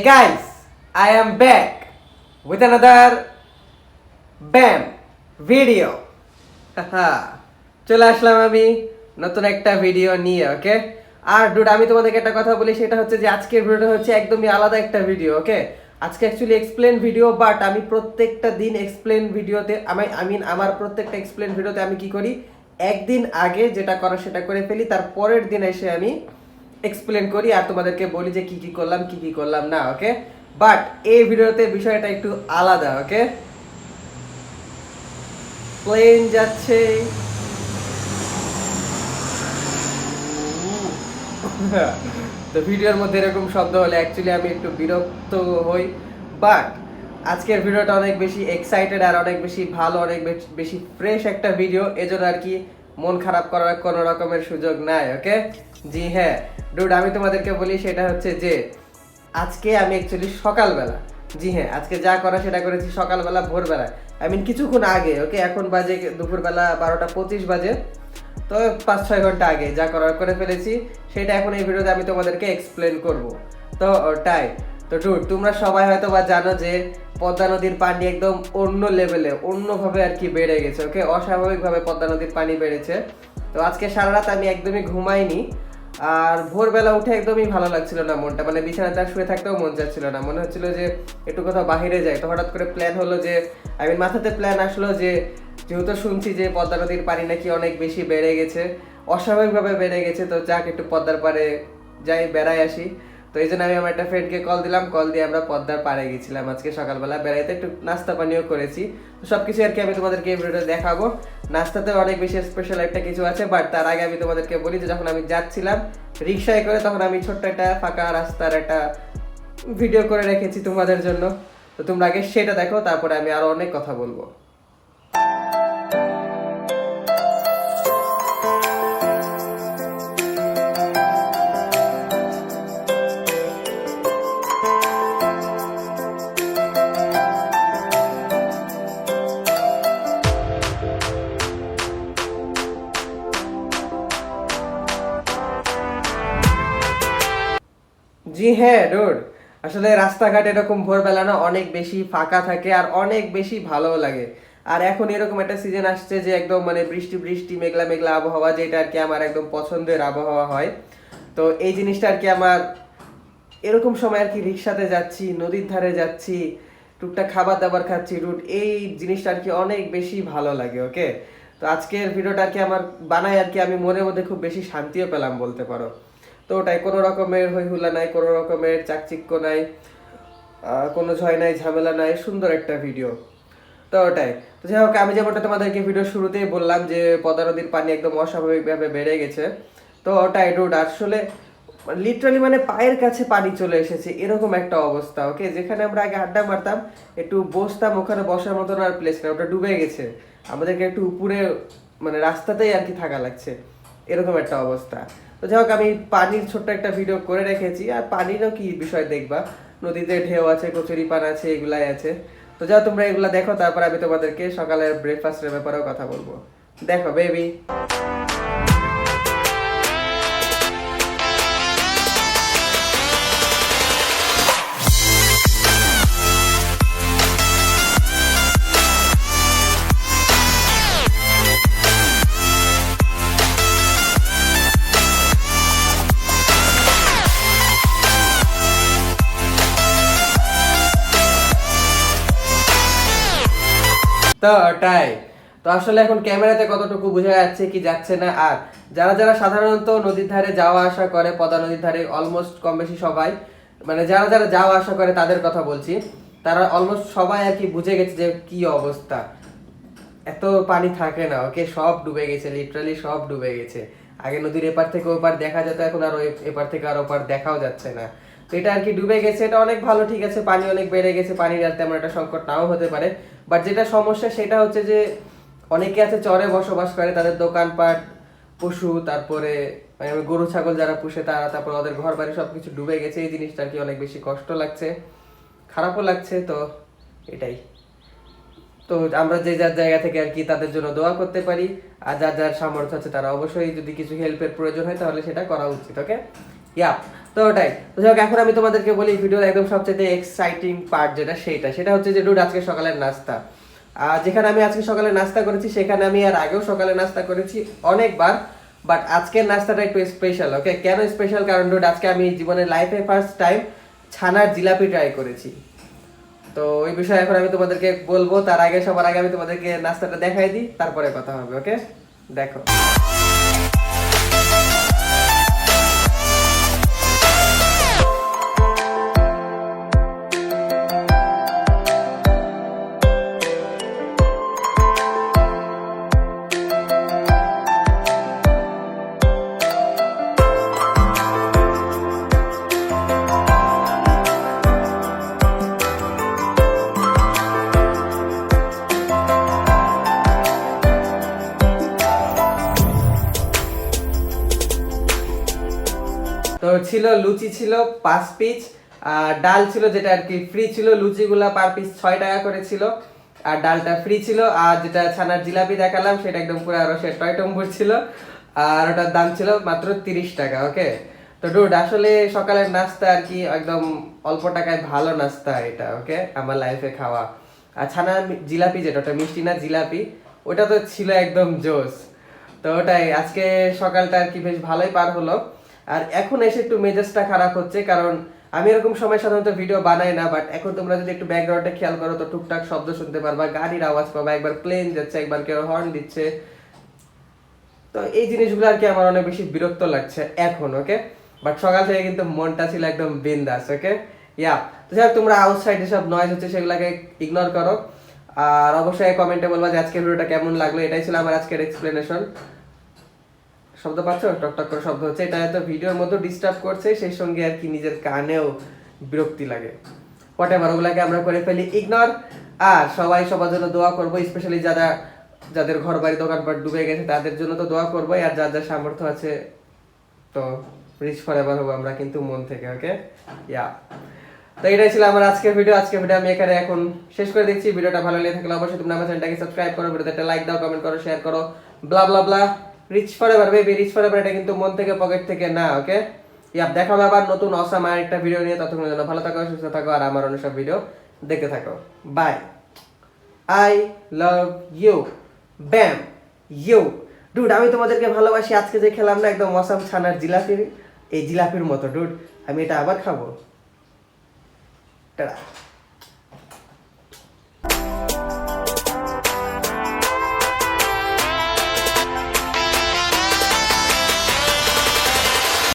Hey guys, I am back with another BAM video. চলে আসলাম আমি নতুন একটা ভিডিও নিয়ে, ওকে? আর ডুড, আমি তোমাদেরকে একটা কথা বলি, সেটা হচ্ছে যে আজকের ভিডিওটা হচ্ছে একদমই আলাদা একটা ভিডিও, ওকে? আজকে অ্যাকচুয়ালি এক্সপ্লেন ভিডিও, বাট আমি প্রত্যেকটা দিন এক্সপ্লেন ভিডিওতে আমার প্রত্যেকটা এক্সপ্লেন ভিডিওতে আমি কি করি, একদিন আগে যেটা করা সেটা করে ফেলি, তার পরের দিন এসে আমি এক্সপ্লেন করি আর তোমাদেরকে বলি যে কি কি করলাম না, ওকে? বাট এই ভিডিওতে বিষয়টা একটু আলাদা, ওকে? প্লেন যাচ্ছে, তো ভিডিওর মধ্যে এরকম শব্দ হলে অ্যাকচুয়ালি আমি একটু বিরক্ত হই, বাট আজকের ভিডিওটা অনেক বেশি এক্সাইটেড আর অনেক বেশি ভালো, অনেক বেশি ফ্রেশ একটা ভিডিও, এজন্য আর কি মন খারাপ করার কোনো রকমের সুযোগ নাই, ওকে? জি হ্যাঁ ডুড, আমি তোমাদেরকে বলি সেটা হচ্ছে যে আজকে আমি অ্যাকচুয়ালি সকালবেলা, জি হ্যাঁ আজকে যা করা সেটা করেছি সকালবেলা, ভোরবেলা, কিছুক্ষণ আগে, ওকে? এখন বাজে দুপুরবেলা 12:25 বাজে, তো 5-6 ঘন্টা আগে যা করার করে ফেলেছি সেটা এখন এই ভিডিওতে আমি তোমাদেরকে এক্সপ্লেন করব। তো ওটাই তো ডুড, তোমরা সবাই হয়তো বা জানো যে পদ্মা নদীর পানি একদম অন্য লেভেলে, অন্যভাবে আর কি বেড়ে গেছে, ওকে? অস্বাভাবিকভাবে পদ্মা নদীর পানি বেড়েছে। তো আজকে সারা রাত আমি একদমই ঘুমাইনি, আর ভোরবেলা উঠে একদমই ভালো লাগছিল না মনটা, মানে বিছানাতে আর শুয়ে থাকতেও মন চাচ্ছিল না, মনে হচ্ছিল যে একটু কোথাও বাইরে যাই। তো হঠাৎ করে প্ল্যান হলো যে মাথাতে প্ল্যান আসলো যে যেহেতু শুনছি যে পদ্মা নদীর পানি নাকি অনেক বেশি বেড়ে গেছে, অস্বাভাবিকভাবে বেড়ে গেছে, তো যাক একটু পদ্মার পাড়ে যাই, বেড়াই আসি। তো এই জন্য আমি আমার একটা ফ্রেন্ডকে কল দিলাম, কল দিয়ে আমরা পদ্মার পাড়ে গেছিলাম আজকে সকালবেলা বেড়াইতে, একটু নাস্তা পানিও করেছি। তো সবকিছু আর কি আমি তোমাদেরকে এই ভিডিওতে দেখাবো। নাস্তাতে অনেক বেশি স্পেশাল একটা কিছু আছে, বাট তার আগে আমি তোমাদেরকে বলি যে যখন আমি যাচ্ছিলাম রিক্সায় করে, তখন আমি ছোট্ট একটা ফাঁকা রাস্তার একটা ভিডিও করে রেখেছি তোমাদের জন্য। তো তোমরা আগে সেটা দেখো, তারপরে আমি আরো অনেক কথা বলবো। জি হ্যাঁ ডুড, আসলে রাস্তাঘাট এরকম ভোরবেলা না অনেক বেশি ফাঁকা থাকে আর অনেক বেশি ভালোও লাগে। আর এখন এরকম একটা সিজন আসছে যে একদম মানে বৃষ্টি বৃষ্টি মেঘলা মেঘলা আবহাওয়া, যেটা আর কি আমার একদম পছন্দের আবহাওয়া হয়। তো এই জিনিসটা আর কি আমার এরকম সময় আর কি রিক্সাতে যাচ্ছি, নদীর ধারে যাচ্ছি, টুকটাক খাবার দাবার খাচ্ছি ডুড, এই জিনিসটা আর কি অনেক বেশি ভালো লাগে, ওকে? তো আজকের ভিডিওটা আর কি আমার বানাই আর কি আমি মনের মধ্যে খুব বেশি শান্তিও পেলাম বলতে পারো। তো ওটাই, কোনো রকমের হইহুল্লা নাই, কোনো রকমের চাকচিক্য নাই, কোনো ঝয় নাই, ঝামেলা নাই, সুন্দর একটা ভিডিও। তো ওটাই, তো যাই হোক, আমি যেমনটা তোমাদেরকে ভিডিও শুরুতেই বললাম যে পদ্মা নদীর পানি একদম অস্বাভাবিকভাবে বেড়ে গেছে। তো ওটাই ডুড, আসলে লিটারালি মানে পায়ের কাছে পানি চলে এসেছে, এরকম একটা অবস্থা, ওকে? যেখানে আমরা আগে আড্ডা মারতাম, একটু বসতাম, ওখানে বসার মতন আর প্লেস না, ওটা ডুবে গেছে, আমাদেরকে একটু উপরে মানে রাস্তাতেই আর কি থাকা লাগছে, এরকম একটা অবস্থা। তো যাই হোক, আমি পানির ছোট্ট একটা ভিডিও করে রেখেছি, আর পানিরও কি বিষয় দেখবা, নদীতে ঢেউ আছে, কচুরি পান আছে, এগুলাই আছে। তো যাও তোমরা এগুলা দেখো, তারপর আমি তোমাদেরকে সকালের ব্রেকফাস্টের ব্যাপারেও কথা বলবো। দেখো বেবি। তো ওটাই, তো আসলে এখন ক্যামেরাতে কতটুকু বোঝা যাচ্ছে কি যাচ্ছে না, আর যারা যারা সাধারণত নদীর ধারে যাওয়া আসা করে, পদ্মা নদীর ধারে অলমোস্ট কম বেশি সবাই, মানে যারা যারা যাওয়া আসা করে তাদের কথা বলছি, তারা অলমোস্ট সবাই আর কি বুঝে গেছে যে কি অবস্থা, এত পানি থাকে না, ওকে? সব ডুবে গেছে, লিটারালি সব ডুবে গেছে। আগে নদীর এপার থেকে ওপার দেখা যেত, এখন আর এপার থেকে আর ওপার দেখাও যাচ্ছে না। তো এটা আর কি ডুবে গেছে, এটা অনেক ভালো, ঠিক আছে, পানি অনেক বেড়ে গেছে, পানির আর তেমন একটা সংকট নাও হতে পারে, বাট যেটা সমস্যা সেটা হচ্ছে যে অনেকে আছে চরে বসবাস করে, তাদের দোকানপাট, পশু, তারপরে মানে গরু ছাগল যারা পুষে তারা, তারপর ওদের ঘর বাড়ি সবকিছু ডুবে গেছে, এই জিনিসটা আর কি অনেক বেশি কষ্ট লাগছে, খারাপও লাগছে। তো এটাই, তো আমরা যে যার জায়গা থেকে আর কি তাদের জন্য দোয়া করতে পারি, আর যার যার সামর্থ্য আছে তারা অবশ্যই যদি কিছু হেল্পের প্রয়োজন হয় তাহলে সেটা করা উচিত, ওকে? ইয়া, তো ওটাই। তো যাই হোক, এখন আমি তোমাদেরকে বলি ভিডিওর একদম সবচেয়ে এক্সাইটিং পার্ট সেটা হচ্ছে যে ডুড আজকে সকালের নাস্তা। যেখানে আমি আজকে সকালে নাস্তা করেছি সেখানে আমি আর আগেও সকালে নাস্তা করেছি অনেকবার, বাট আজকের নাস্তাটা একটু স্পেশাল। ওকে, কেন স্পেশাল? কারণ ডুড আজকে আমি জীবনের লাইফে ফার্স্ট টাইম ছানার জিলাপি ট্রাই করেছি। তো ওই বিষয়ে এখন আমি তোমাদেরকে বলবো, তার আগে সবার আগে আমি তোমাদেরকে নাস্তাটা দেখাই দিই, তারপরে কথা হবে। ওকে, দেখো। তো ছিল লুচি ছিল 5 পিস, আর ডাল ছিল যেটা আর কি ফ্রি ছিল। লুচিগুলা পার পিস 6 টাকা করে ছিল, আর ডালটা ফ্রি ছিল। আর যেটা ছানার জিলাপি দেখালাম সেটা একদম পুরো রসের টয়টম্বুর ছিল, আর ওটার দাম ছিল মাত্র 30 টাকা। ওকে, তো ডুড আসলে সকালের নাস্তা আর কি একদম অল্প টাকায় ভালো নাস্তা এটা। ওকে, আমার লাইফে খাওয়া। আর ছানা জিলাপি যেটা, ওটা মিষ্টি না জিলাপি, ওটা তো ছিল একদম জোস। তো ওটাই, আজকে সকালটা আর কি বেশ ভালোই পার হলো। আর এখন এসে একটু মেজাজটা খারাপ হচ্ছে, কারণ আমি এরকম সময় সাধারণত ভিডিও বানাই না, বাট এখন তোমরা যদি একটু ব্যাকগ্রাউন্ডে খেয়াল করো তো টুকটাক শব্দ শুনতে পারবা, গাড়ির আওয়াজ পাবা, একবার প্লেন যাচ্ছে, একবার কেউ হর্ন দিচ্ছে। তো এই জিনিসগুলো আর কি আমার অনেক বেশি বিরক্ত লাগছে এখন। ওকে, বাট সকাল থেকে কিন্তু মনটা ছিল একদম বিন্দাস। ওকে, ইয়া, তো যাই হোক, তোমরা আউটসাইড যেসব নয়েজ হচ্ছে সেগুলোকে ইগনোর করো। আর অবশ্যই কমেন্টে বলবা যে আজকের ভিডিওটা কেমন লাগলো। এটাই ছিল আমার আজকের এক্সপ্লেনেশন। শব্দ পাচ্ছ, টকটক করে শব্দ হচ্ছে, এটা হয়তো ভিডিওর মধ্যে ডিস্টার্ব করছে, সেই সঙ্গে আর কি নিজের কানেও বিরক্তি লাগে। হোয়াটএভার, ওগুলাকে আমরা করে ফেলি ইগনোর। আর সবাই সবার জন্য দোয়া করবো, স্পেশালি যাদের ঘর বাড়ি দোকানপাট ডুবে গেছে তাদের জন্য তো দোয়া করবোই। আর যার যার সামর্থ্য আছে তো রিচ ফরএভার হবো আমরা কিন্তু মন থেকে। ওকে, ইয়া, তো এটাই ছিল আমার আজকের ভিডিও আমি এখানে এখন শেষ করে দিচ্ছি। ভিডিওটা ভালো লেগে থাকলে অবশ্যই তোমরা আমার চ্যানেলটাকে সাবস্ক্রাইব করো, ভিডিওতে একটা লাইক দাও, কমেন্ট করো, শেয়ার করো, blah blah blah. Rich forever baby, rich forever, এটা কিন্তু মন থেকে পকেট থেকে না। ওকে, ইয়া, দেখা হবে আবার নতুন অসাম আর একটা ভিডিও নিয়ে। ততক্ষণের জন্য ভালো থাকো, সুস্থ থাকো, আর আমার অন্য সব ভিডিও দেখতে থাকো। বাই, আই লাভ ইউ, ব্যাম, ইউ। ডুড আমি তোমাদেরকে ভালোবাসি। আজকে যে খেলাম না একদম অসাম ছানার জিলাপির, এই জিলাপির মতো ডুড, আমি এটা আবার খাবো। টাটা।